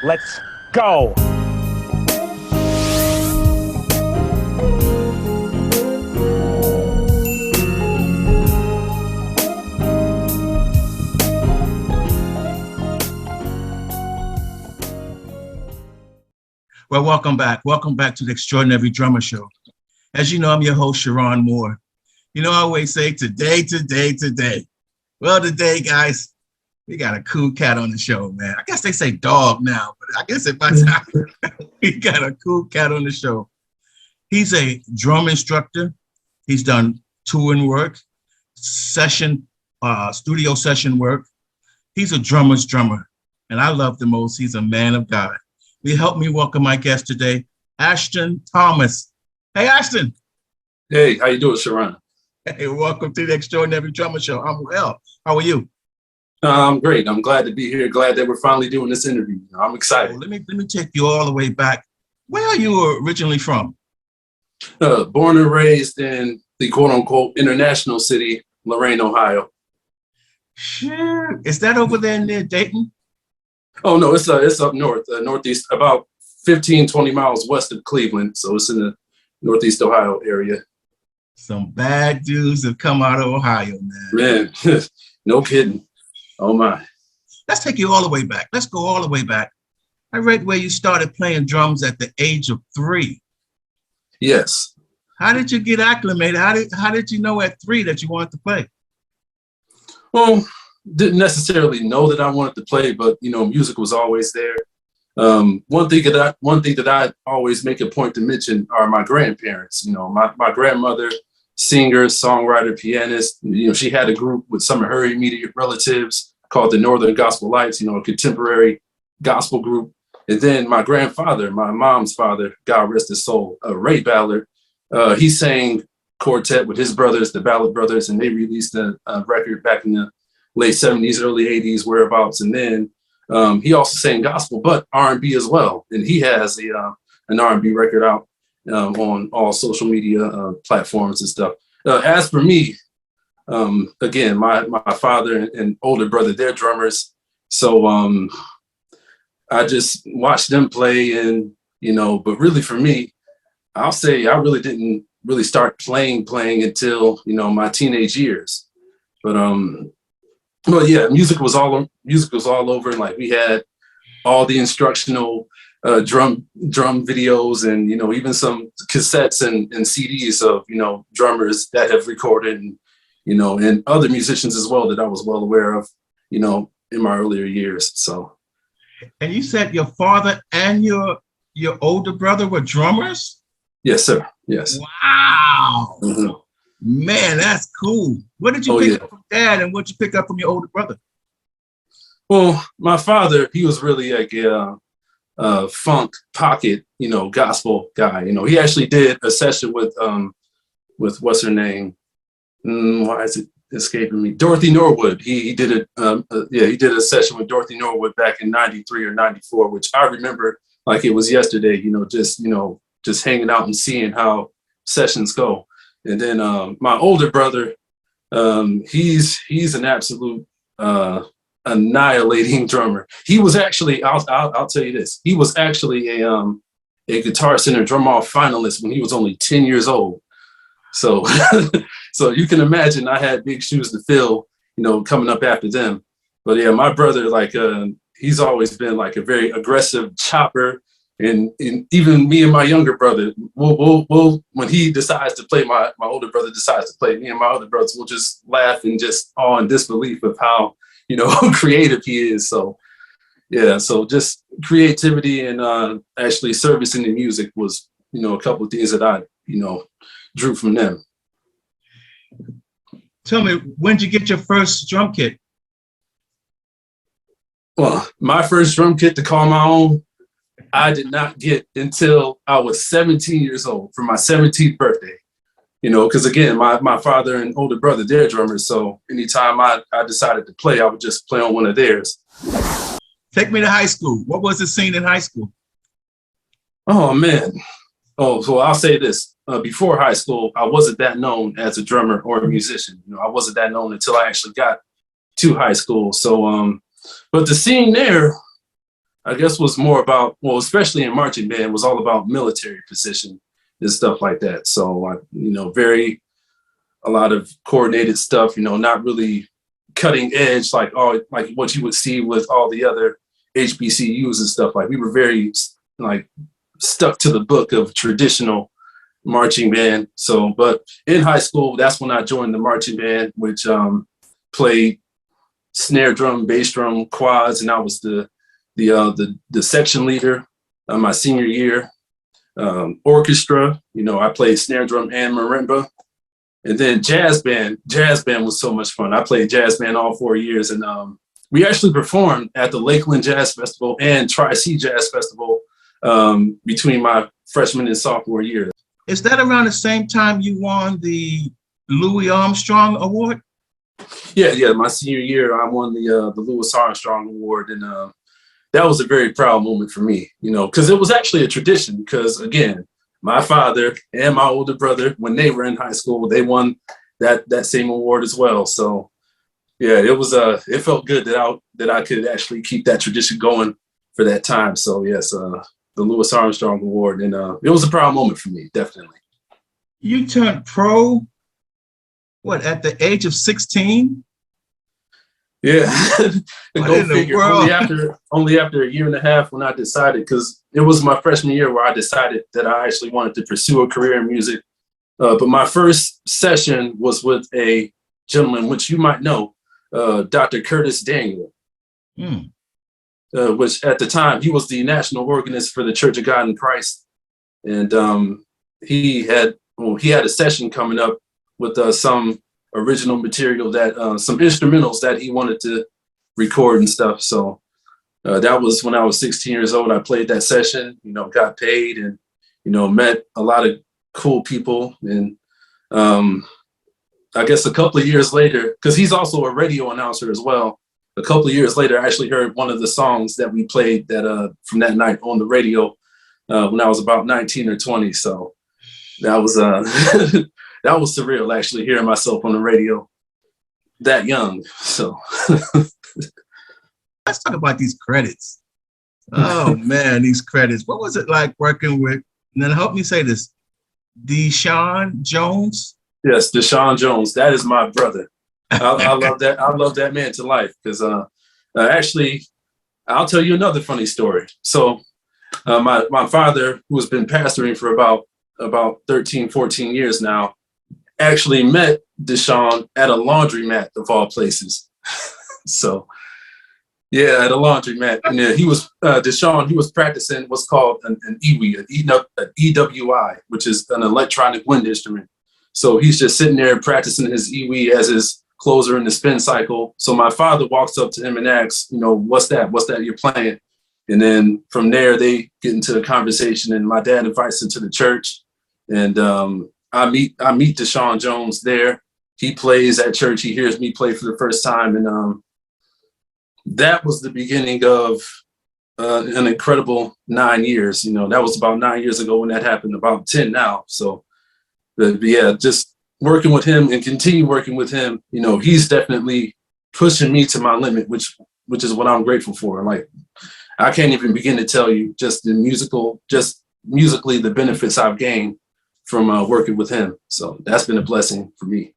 Let's go. Well, welcome back. Welcome back to the Extraordinary Drummer Show. As you know, I'm your host, Cheron Moore. You know, I always say today. Well, today, guys, we got a cool cat on the show, man. I guess they say dog now, but I guess at my time, we got a cool cat on the show. He's a drum instructor. He's done touring work, studio session work. He's a drummer's drummer, and I love the most. He's a man of God. Will help me welcome my guest today, Ashton Thomas. Hey, Ashton. Hey, how you doing, Cheron? Hey, welcome to the Extraordinary Drummer Show. I'm well. How are you? I'm great. I'm glad to be here. Glad that we're finally doing this interview. I'm excited. Let me take you all the way back. Where are you originally from? Born and raised in the quote-unquote international city, Lorain, Ohio. Sure. Is that over there near Dayton? Oh, no, it's up north, northeast, about 15, 20 miles west of Cleveland. So it's in the northeast Ohio area. Some bad dudes have come out of Ohio, man. Man, no kidding. Oh, my. Let's take you all the way back. Let's go all the way back. I read where you started playing drums at the age of 3. Yes. How did you get acclimated? How did you know at 3 that you wanted to play? Well, didn't necessarily know that I wanted to play, but music was always there. One thing that I always make a point to mention are my grandparents. My grandmother, singer, songwriter, pianist. She had a group with some of her immediate relatives called the Northern Gospel Lights. A contemporary gospel group. And then my grandfather, my mom's father, God rest his soul, Ray Ballard. He sang quartet with his brothers, the Ballard Brothers, and they released a record back in the late 70s, early 80s, whereabouts. And then he also sang gospel, but R&B as well. And he has an R&B record out on all social media platforms and stuff. As for me, again, my father and older brother, they're drummers. So I just watched them play and, but really for me, I'll say I really didn't really start playing until, my teenage years. But yeah, music was all over. And like we had all the instructional drum videos and, even some cassettes and CDs of, drummers that have recorded and, and other musicians as well that I was well aware of, in my earlier years. So. And you said your father and your older brother were drummers? Yes, sir. Yes. Wow. Mm-hmm. Man, that's cool. What did you pick up from dad and what did you pick up from your older brother? Well, my father, he was really like a funk pocket, gospel guy. He actually did a session with what's her name? Why is it escaping me? Dorothy Norwood. He did a session with Dorothy Norwood back in 93 or 94, which I remember like it was yesterday, just hanging out and seeing how sessions go. And then my older brother, he's an absolute annihilating drummer. He was actually, I'll tell you this, he was actually a Guitar Center Drum Off finalist when he was only 10 years old. So, so you can imagine I had big shoes to fill, coming up after them. But yeah, my brother, like, he's always been like a very aggressive chopper. And even me and my younger brother, we'll when he decides to play, my older brother decides to play, me and my other brothers will just laugh and just awe and disbelief of how, creative he is. So, yeah, so just creativity and actually servicing the music was, a couple of things that I, drew from them. Tell me, when did you get your first drum kit? Well, my first drum kit to call my own, I did not get until I was 17 years old for my 17th birthday. Because again, my father and older brother, they're drummers. So anytime I decided to play, I would just play on one of theirs. Take me to high school. What was the scene in high school? Oh, man. Oh, so I'll say this. Before high school, I wasn't that known as a drummer or a musician. I wasn't that known until I actually got to high school. So, but the scene there, I guess was more about, well, especially in marching band, was all about military position and stuff like that. So, a lot of coordinated stuff, not really cutting edge like what you would see with all the other HBCUs and stuff. Like we were very like stuck to the book of traditional marching band. So, but in high school, that's when I joined the marching band, which played snare drum, bass drum, quads, and I was the section leader my senior year. Orchestra, I played snare drum and marimba. And then jazz band was so much fun. I played jazz band all 4 years, and we actually performed at the Lakeland Jazz Festival and Tri-C Jazz Festival between my freshman and sophomore year. Is that around the same time you won the Louis Armstrong Award? Yeah. My senior year, I won the Louis Armstrong Award, and that was a very proud moment for me, because it was actually a tradition. Because again, my father and my older brother, when they were in high school, they won that same award as well. So yeah, it felt good that I could actually keep that tradition going for that time. So yes, the Louis Armstrong Award, and it was a proud moment for me, definitely. You turned pro, at the age of 16? Yeah, go figure. Only after a year and a half when I decided, because it was my freshman year where I decided that I actually wanted to pursue a career in music. But my first session was with a gentleman, which you might know, Dr. Curtis Daniel, which at the time, he was the national organist for the Church of God in Christ. And he had a session coming up with some original material, that some instrumentals that he wanted to record and stuff. So that was when I was 16 years old. I played that session, got paid, and, met a lot of cool people. And I guess a couple of years later, because he's also a radio announcer as well, a couple of years later, I actually heard one of the songs that we played from that night on the radio when I was about 19 or 20. So that was that was surreal, actually, hearing myself on the radio that young. So let's talk about these credits. Oh man, these credits. What was it like working with, and then help me say this, DeSean Jones? Yes, DeSean Jones. That is my brother. I love that. I love that man to life, because actually, I'll tell you another funny story. So my father, who has been pastoring for about 13, 14 years now, actually met DeSean at a laundromat of all places. So yeah, at a laundromat. And DeSean, he was practicing what's called an EWI, an EWI, which is an electronic wind instrument. So he's just sitting there practicing his EWI as his closer in the spin cycle. So my father walks up to him and asks, what's that you're playing? And then from there, they get into a conversation, and my dad invites him to the church. And I meet DeSean Jones there. He plays at church. He hears me play for the first time. And that was the beginning of an incredible 9 years. That was about 9 years ago when that happened, about 10 now. So, but yeah, just working with him and continue working with him, he's definitely pushing me to my limit, which is what I'm grateful for. Like, I can't even begin to tell you just musically, the benefits I've gained from working with him. So that's been a blessing for me.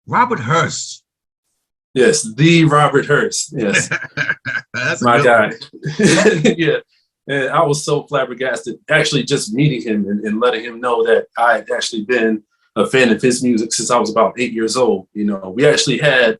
Robert Hurst. Yes, the Robert Hurst. Yes, that's my guy. Yeah, and I was so flabbergasted actually just meeting him and letting him know that I had actually been a fan of his music since I was about 8 years old. We actually had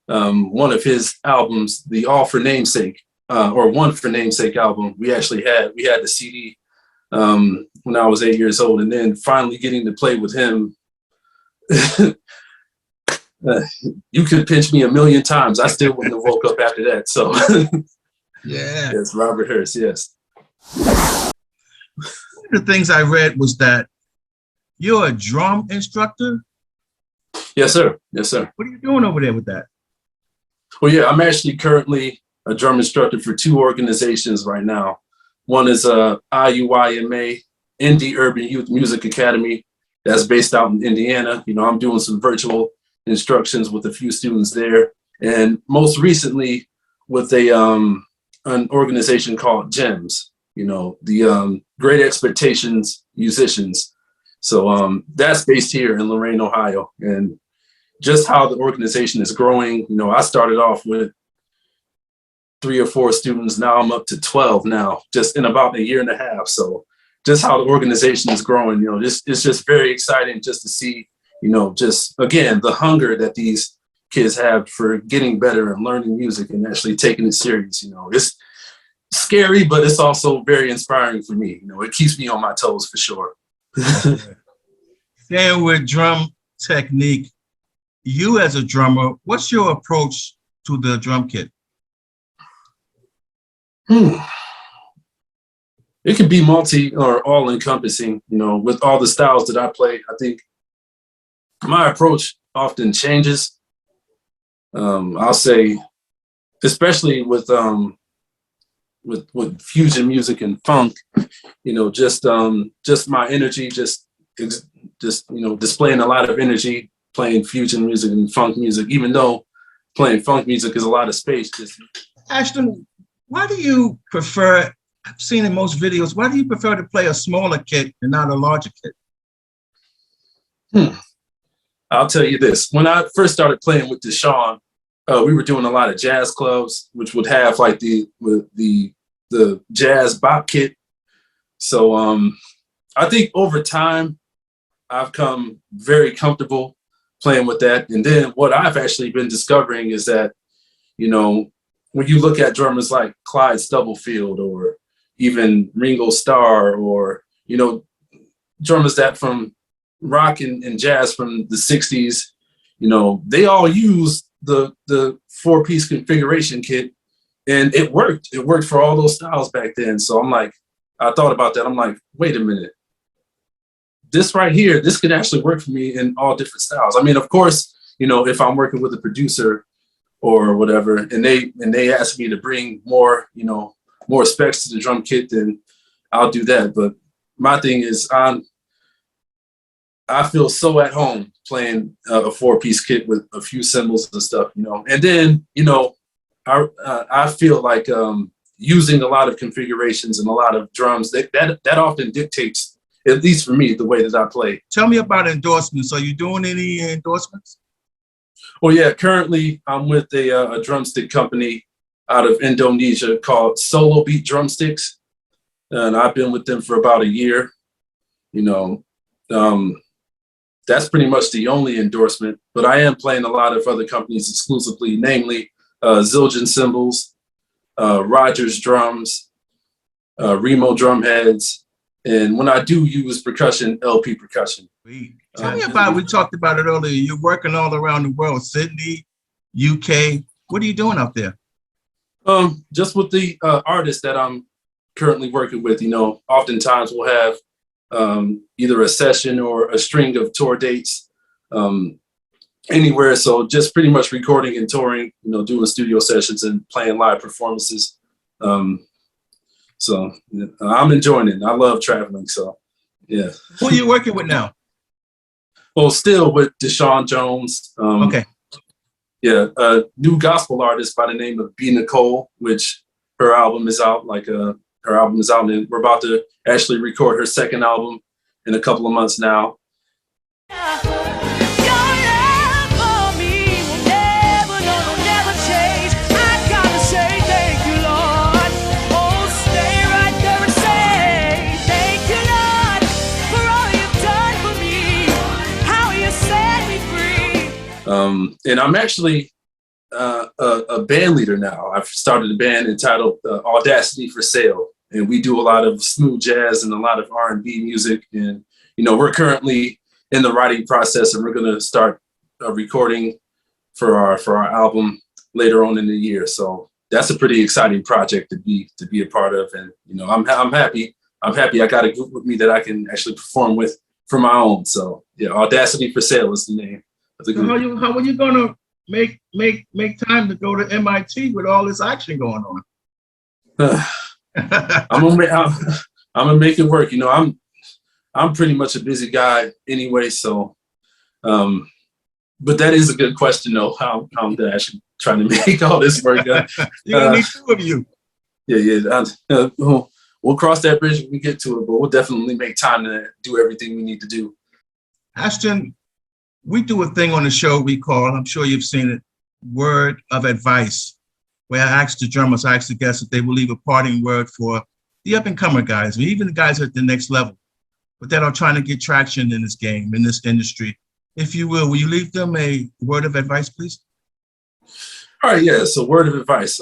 one of his albums, the All for Namesake, or One for Namesake album. We had the CD when I was 8 years old, and then finally getting to play with him. You could pinch me 1,000,000 times, I still wouldn't have woke up after that. So yeah, yes, Robert Hurst. Yes. One of the things I read was that You're a drum instructor? Yes, sir. Yes, sir. What are you doing over there with that? Well, yeah, I'm actually currently a drum instructor for two organizations right now. One is IUIMA, Indie Urban Youth Music Academy, that's based out in Indiana. You know, I'm doing some virtual instructions with a few students there. And most recently with an organization called GEMS, you know, the Great Expectations Musicians. So that's based here in Lorain, Ohio. And just how the organization is growing, you know, I started off with 3 or 4 students. Now I'm up to 12 now, just in about a year and a half. So just how the organization is growing, you know, it's just very exciting just to see, you know, just again, the hunger that these kids have for getting better and learning music and actually taking it serious. You know, it's scary, but it's also very inspiring for me. You know, it keeps me on my toes for sure. Staying with drum technique, you as a drummer, what's your approach to the drum kit? It can be multi or all encompassing, you know, with all the styles that I play. I think my approach often changes. I'll say, especially with fusion music and funk, you know, just my energy, just you know, displaying a lot of energy, playing fusion music and funk music, even though playing funk music is a lot of space. Ashton, why do you prefer, I've seen in most videos, why do you prefer to play a smaller kit and not a larger kit? I'll tell you this. When I first started playing with DeSean, we were doing a lot of jazz clubs, which would have like the jazz bop kit. So I think over time, I've come very comfortable playing with that. And then what I've actually been discovering is that, you know, when you look at drummers like Clyde Stubblefield or even Ringo Starr or, you know, drummers that from rock and jazz from the 60s, you know, they all use the 4-piece configuration kit, and it worked. It worked for all those styles back then. So I'm like, I thought about that. I'm like, wait a minute. This right here, this could actually work for me in all different styles. I mean, of course, you know, if I'm working with a producer or whatever, and they ask me to bring more, you know, more specs to the drum kit, then I'll do that. But my thing is, I feel so at home playing a 4-piece kit with a few cymbals and stuff, you know. And then, you know, I feel like using a lot of configurations and a lot of drums, that often dictates, at least for me, the way that I play. Tell me about endorsements. Are you doing any endorsements? Well, yeah, currently I'm with a drumstick company out of Indonesia called Solo Beat Drumsticks. And I've been with them for about a year. You know, that's pretty much the only endorsement, but I am playing a lot of other companies exclusively, namely Zildjian Cymbals, Rogers Drums, Remo Drumheads, and when I do use percussion, LP Percussion. Tell me about, we talked about it earlier, you're working all around the world, Sydney, UK. What are you doing up there? Just with the artists that I'm currently working with, you know, oftentimes we'll have either a session or a string of tour dates anywhere. So just pretty much recording and touring, you know, doing studio sessions and playing live performances. So I'm enjoying it. I love traveling. So, yeah. Who are you working with now? Well, still with DeSean Jones. Okay. Yeah, a new gospel artist by the name of Nicole, which her album is out. Her album is out, and we're about to actually record her second album in a couple of months now. And I'm actually a band leader now. I've started a band entitled Audacity for Sale, and we do a lot of smooth jazz and a lot of R&B music. And, you know, we're currently in the writing process, and we're going to start recording for our album later on in the year. So that's a pretty exciting project to be a part of. And, you know, I'm happy. I got a group with me that I can actually perform with for my own. So yeah, Audacity for Sale is the name of the So group. how are you gonna make time to go to MIT with all this action going on? I'm gonna make it work. You know, I'm pretty much a busy guy anyway. So, but that is a good question though. How I'm actually trying to make all this work. You're gonna need two of you. Yeah. We'll cross that bridge when we get to it, but we'll definitely make time to do everything we need to do. Ashton, we do a thing on the show we call, I'm sure you've seen it, Word of Advice, where I ask the drummers, I ask the guests if they will leave a parting word for the up-and-comer guys, or even the guys at the next level, but that are trying to get traction in this game, in this industry. If you will you leave them a word of advice, please? All right, yeah, so word of advice.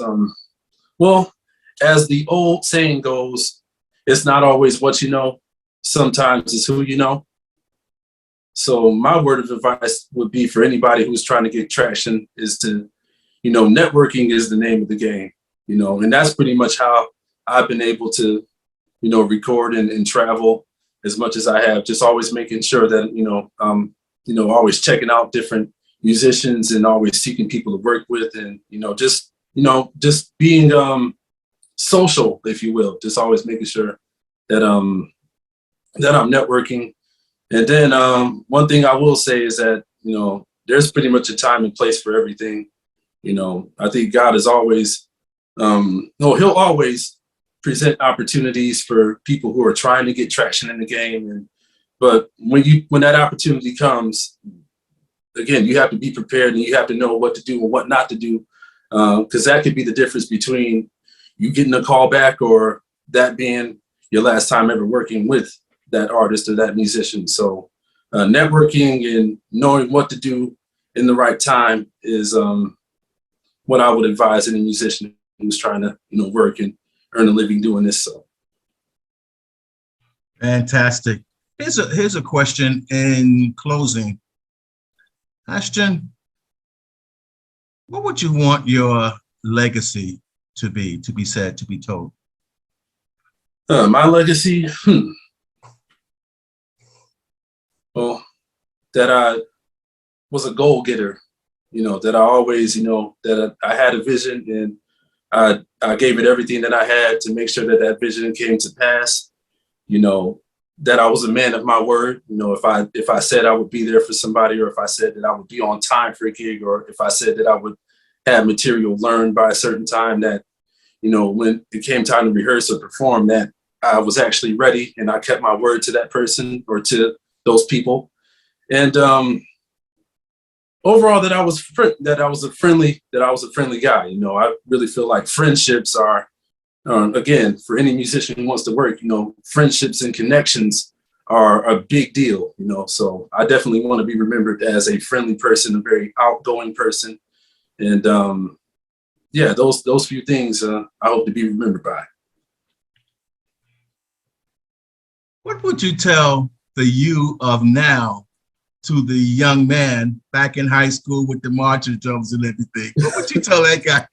Well, as the old saying goes, it's not always what you know, sometimes it's who you know. So my word of advice would be for anybody who's trying to get traction is to, networking is the name of the game, and that's pretty much how I've been able to, record and travel as much as I have, just always making sure that, always checking out different musicians and always seeking people to work with and, just being social, if you will, just always making sure that I'm networking. And then one thing I will say is that, there's pretty much a time and place for everything. I think God is always, he'll always present opportunities for people who are trying to get traction in the game. But when that opportunity comes, again, you have to be prepared and you have to know what to do and what not to do. Because that could be the difference between you getting a call back or that being your last time ever working with that artist or that musician. So networking and knowing what to do in the right time is what I would advise any musician who's trying to, work and earn a living doing this. So. Fantastic. Here's a question in closing. Ashton, what would you want your legacy to be said, to be told? My legacy, well, that I was a goal getter, that I always, that I had a vision and I gave it everything that I had to make sure that vision came to pass, that I was a man of my word. If I said I would be there for somebody, or if I said that I would be on time for a gig, or if I said that I would have material learned by a certain time, that, when it came time to rehearse or perform, that I was actually ready and I kept my word to that person or to those people. And overall, that I was a friendly guy. I really feel like friendships are, again, for any musician who wants to work, friendships and connections are a big deal. So I definitely want to be remembered as a friendly person, a very outgoing person, and those few things I hope to be remembered by. What would you tell the you of now to the young man back in high school with the marching drums and everything? What would you tell that guy?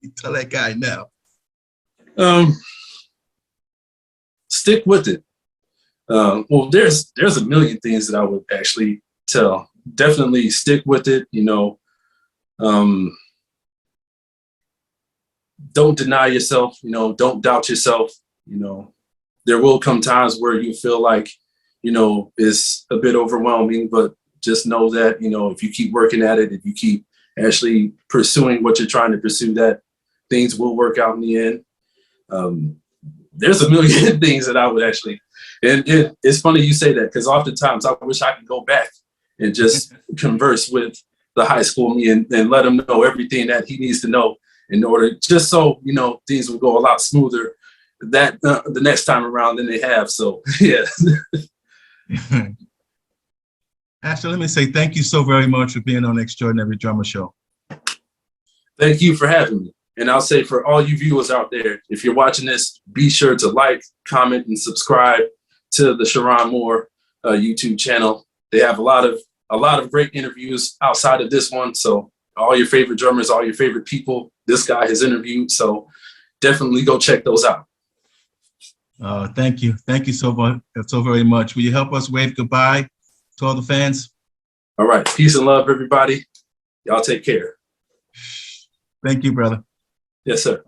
You tell that guy now. Stick with it. Well, there's a million things that I would actually tell. Definitely stick with it. Don't deny yourself. Don't doubt yourself. There will come times where you feel like, it's a bit overwhelming, but just know that, if you keep working at it, if you keep actually pursuing what you're trying to pursue, that things will work out in the end. There's a million things that I would actually, and it's funny you say that, because oftentimes I wish I could go back and just converse with the high school me and let him know everything that he needs to know in order, just so, things will go a lot smoother that the next time around than they have. So, yeah. Ashton, let me say thank you so very much for being on the Extraordinary Drummer Show. Thank you for having me. And I'll say for all you viewers out there, if you're watching this, be sure to like, comment, and subscribe to the Cheron Moore YouTube channel. They have a lot of great interviews outside of this one. So all your favorite drummers, all your favorite people, this guy has interviewed. So definitely go check those out. Thank you. Thank you so much, so very much. Will you help us wave goodbye to all the fans? All right. Peace and love, everybody. Y'all take care. Thank you, brother. Yes, sir.